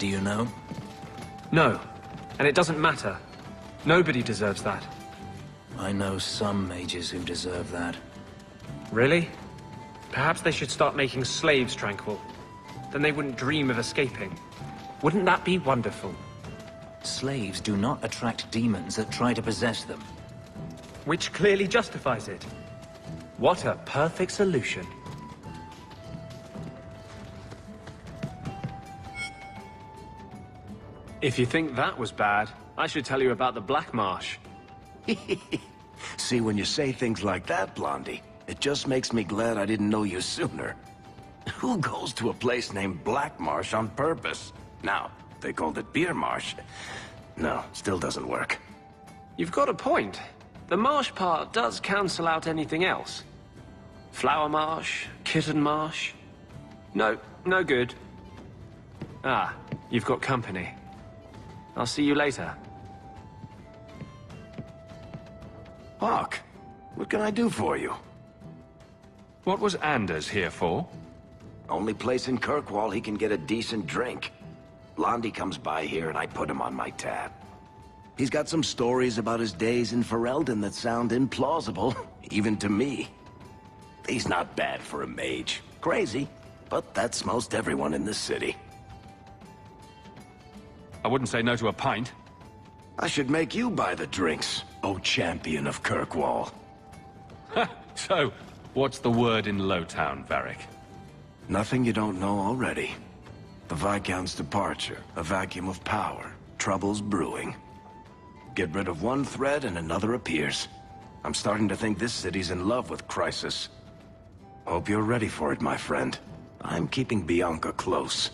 Do you know? No, and it doesn't matter. Nobody deserves that. I know some mages who deserve that. Really? Perhaps they should start making slaves tranquil. Then they wouldn't dream of escaping. Wouldn't that be wonderful? Slaves do not attract demons that try to possess them. Which clearly justifies it. What a perfect solution. If you think that was bad, I should tell you about the Black Marsh. See, when you say things like that, Blondie, it just makes me glad I didn't know you sooner. Who goes to a place named Black Marsh on purpose? Now, they called it Beer Marsh. No, still doesn't work. You've got a point. The marsh part does cancel out anything else. Flower Marsh, Kitten Marsh. No, no good. Ah, you've got company. I'll see you later. Hawk, what can I do for you? What was Anders here for? Only place in Kirkwall he can get a decent drink. Blondie comes by here and I put him on my tab. He's got some stories about his days in Ferelden that sound implausible, even to me. He's not bad for a mage. Crazy, but that's most everyone in this city. I wouldn't say no to a pint. I should make you buy the drinks, oh champion of Kirkwall. So, what's the word in Lowtown, Varric? Nothing you don't know already. The Viscount's departure, a vacuum of power, troubles brewing. Get rid of one thread and another appears. I'm starting to think this city's in love with Crisis. Hope you're ready for it, my friend. I'm keeping Bianca close.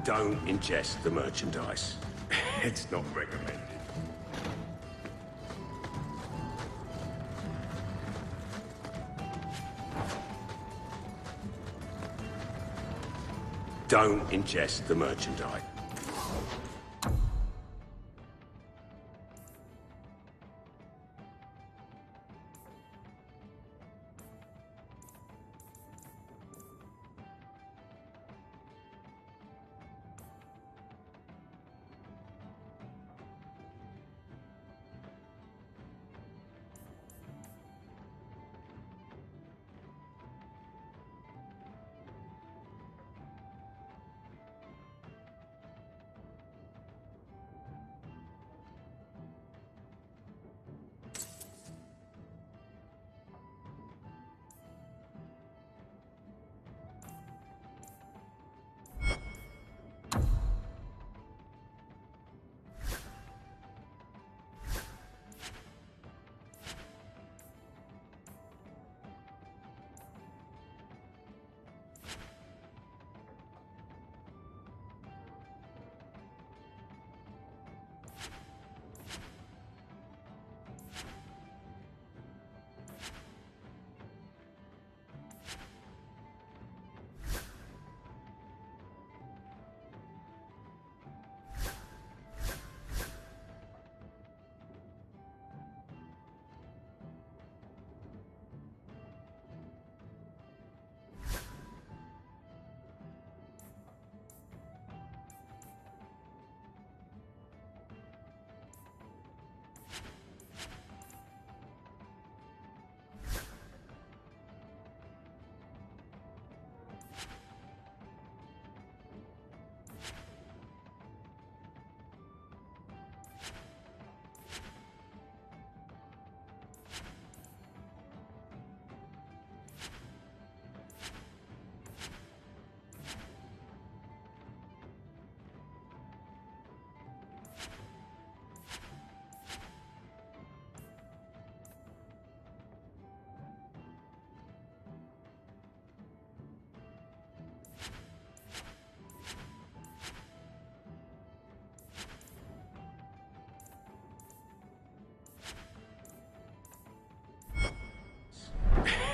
Don't ingest the merchandise. It's not recommended. Don't ingest the merchandise.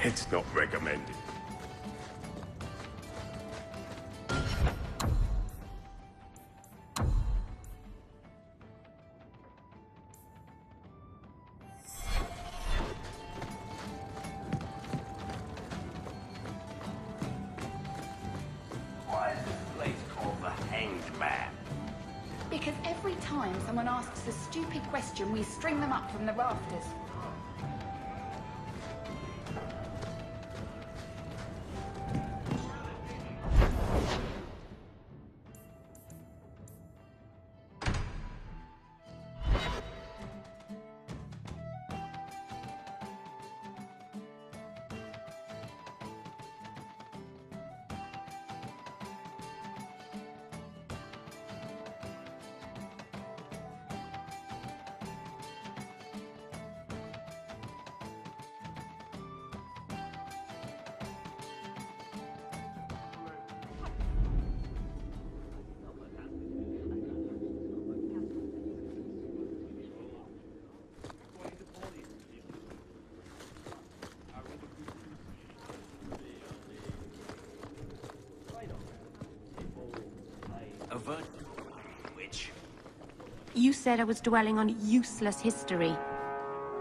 It's not recommended. Why is this place called the Hanged Man? Because every time someone asks a stupid question, we string them up from the rafters. Which? You said I was dwelling on useless history.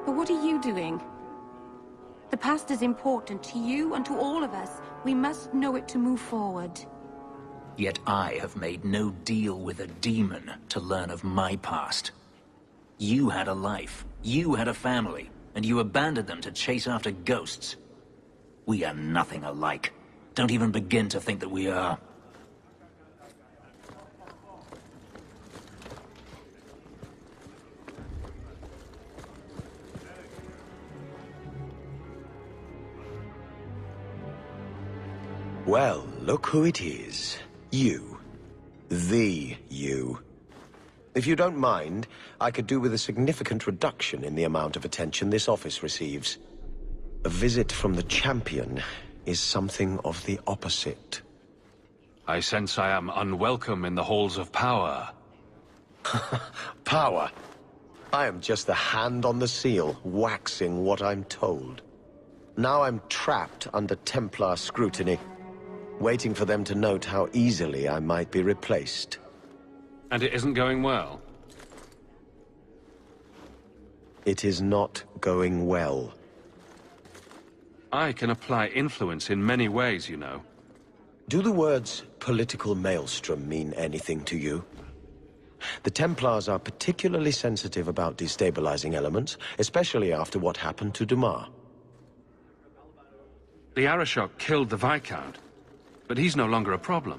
But what are you doing? The past is important to you and to all of us. We must know it to move forward. Yet I have made no deal with a demon to learn of my past. You had a life, you had a family, and you abandoned them to chase after ghosts. We are nothing alike. Don't even begin to think that we are. Well, look who it is. You. The you. If you don't mind, I could do with a significant reduction in the amount of attention this office receives. A visit from the champion is something of the opposite. I sense I am unwelcome in the halls of power. Power. I am just the hand on the seal, waxing what I'm told. Now I'm trapped under Templar scrutiny, waiting for them to note how easily I might be replaced. And it isn't going well? It is not going well. I can apply influence in many ways, you know. Do the words political maelstrom mean anything to you? The Templars are particularly sensitive about destabilizing elements, especially after what happened to Dumas. The Arashok killed the Viscount, but he's no longer a problem.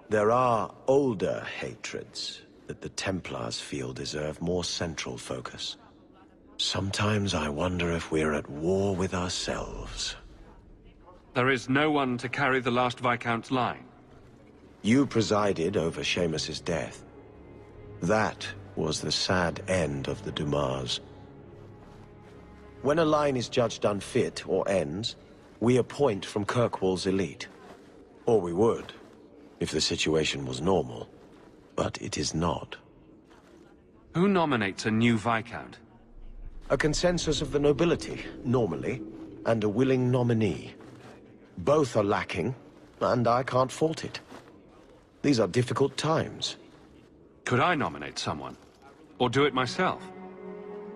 There are older hatreds that the Templars feel deserve more central focus. Sometimes I wonder if we're at war with ourselves. There is no one to carry the last Viscount's line. You presided over Seamus's death. That was the sad end of the Dumas. When a line is judged unfit or ends, we appoint from Kirkwall's elite. Or we would, if the situation was normal. But it is not. Who nominates a new Viscount? A consensus of the nobility, normally, and a willing nominee. Both are lacking, and I can't fault it. These are difficult times. Could I nominate someone? Or do it myself?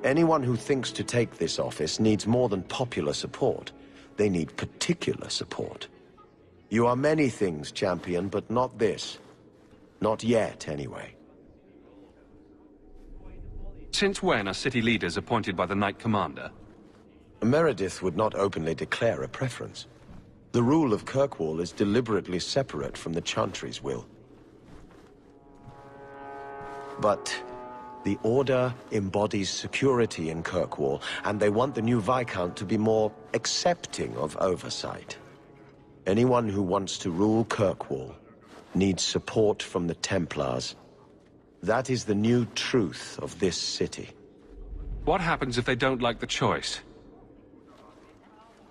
Anyone who thinks to take this office needs more than popular support. They need particular support. You are many things, champion, but not this. Not yet, anyway. Since when are city leaders appointed by the Knight Commander? Meredith would not openly declare a preference. The rule of Kirkwall is deliberately separate from the Chantry's will. But the Order embodies security in Kirkwall, and they want the new Viscount to be more accepting of oversight. Anyone who wants to rule Kirkwall needs support from the Templars. That is the new truth of this city. What happens if they don't like the choice?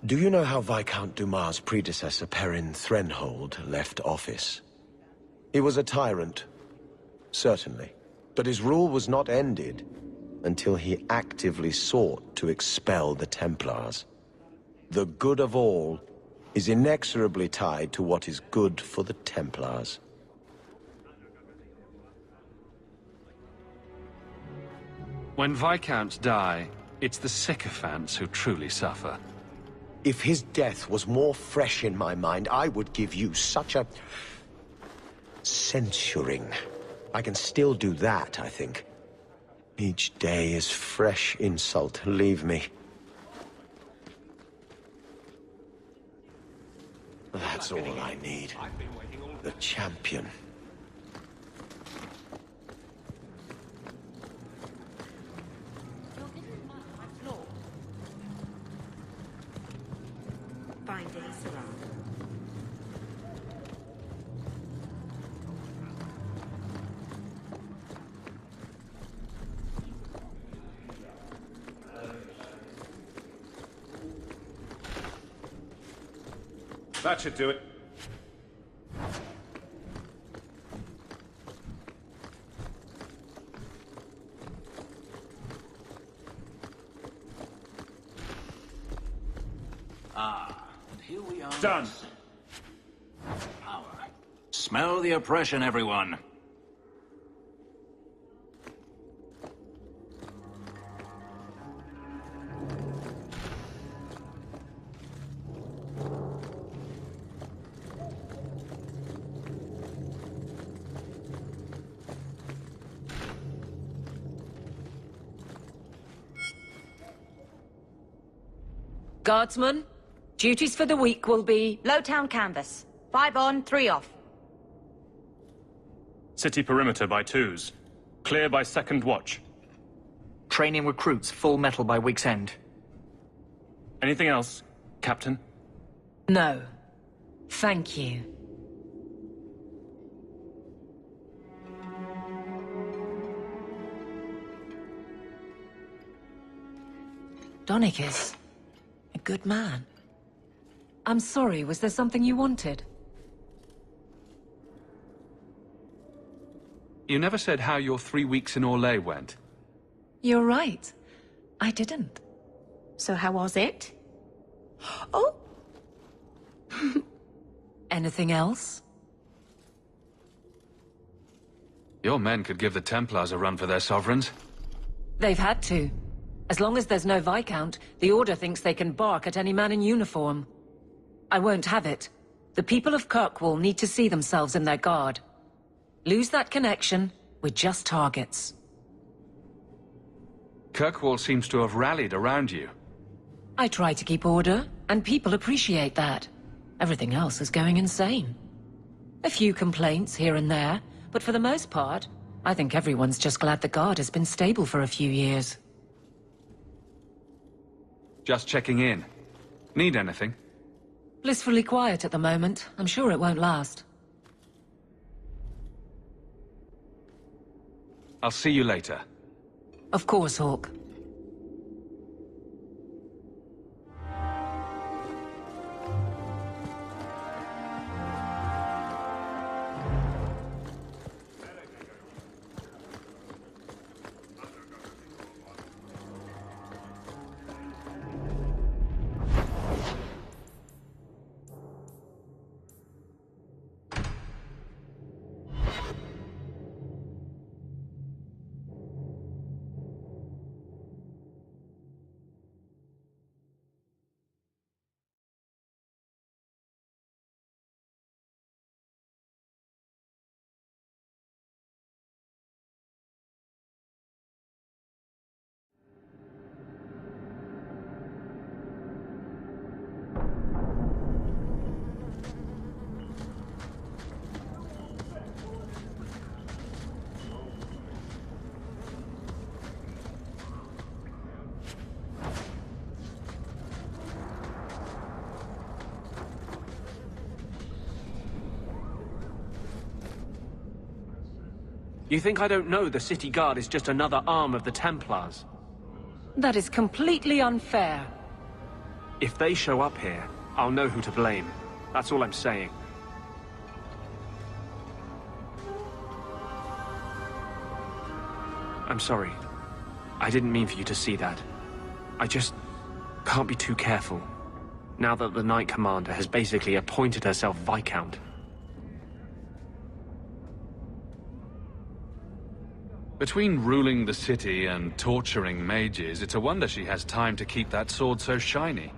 Do you know how Viscount Dumas' predecessor, Perrin Threnhold, left office? He was a tyrant, certainly. But his rule was not ended until he actively sought to expel the Templars. The good of all is inexorably tied to what is good for the Templars. When Viscounts die, it's the sycophants who truly suffer. If his death was more fresh in my mind, I would give you such a... censuring. I can still do that, I think. Each day is fresh insult. Leave me. That's all I need. The champion. Find Mystyra. That should do it. And here we are. Done. Power. Smell the oppression, everyone. Guardsmen, duties for the week will be... Lowtown canvas. 5 on, 3 off. City perimeter by twos. Clear by second watch. Training recruits full metal by week's end. Anything else, Captain? No. Thank you. Donicus. A good man. I'm sorry, was there something you wanted? You never said how your 3 weeks in Orlais went. You're right. I didn't. So how was it? Oh! Anything else? Your men could give the Templars a run for their sovereigns. They've had to. As long as there's no Viscount, the Order thinks they can bark at any man in uniform. I won't have it. The people of Kirkwall need to see themselves in their guard. Lose that connection, we're just targets. Kirkwall seems to have rallied around you. I try to keep order, and people appreciate that. Everything else is going insane. A few complaints here and there, but for the most part, I think everyone's just glad the guard has been stable for a few years. Just checking in. Need anything? Blissfully quiet at the moment. I'm sure it won't last. I'll see you later. Of course, Hawk. You think I don't know the City Guard is just another arm of the Templars? That is completely unfair. If they show up here, I'll know who to blame. That's all I'm saying. I'm sorry. I didn't mean for you to see that. I just can't be too careful. now that the Knight Commander has basically appointed herself Viscount. Between ruling the city and torturing mages, it's a wonder she has time to keep that sword so shiny.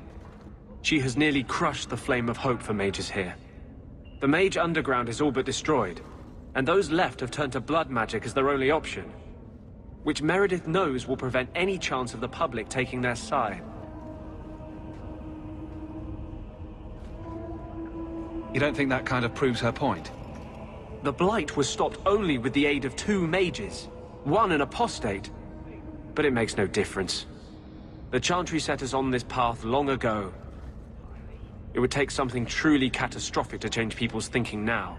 She has nearly crushed the flame of hope for mages here. The mage underground is all but destroyed, and those left have turned to blood magic as their only option, which Meredith knows will prevent any chance of the public taking their side. You don't think that kind of proves her point? The Blight was stopped only with the aid of 2 mages, one an apostate. But it makes no difference. The Chantry set us on this path long ago. It would take something truly catastrophic to change people's thinking now.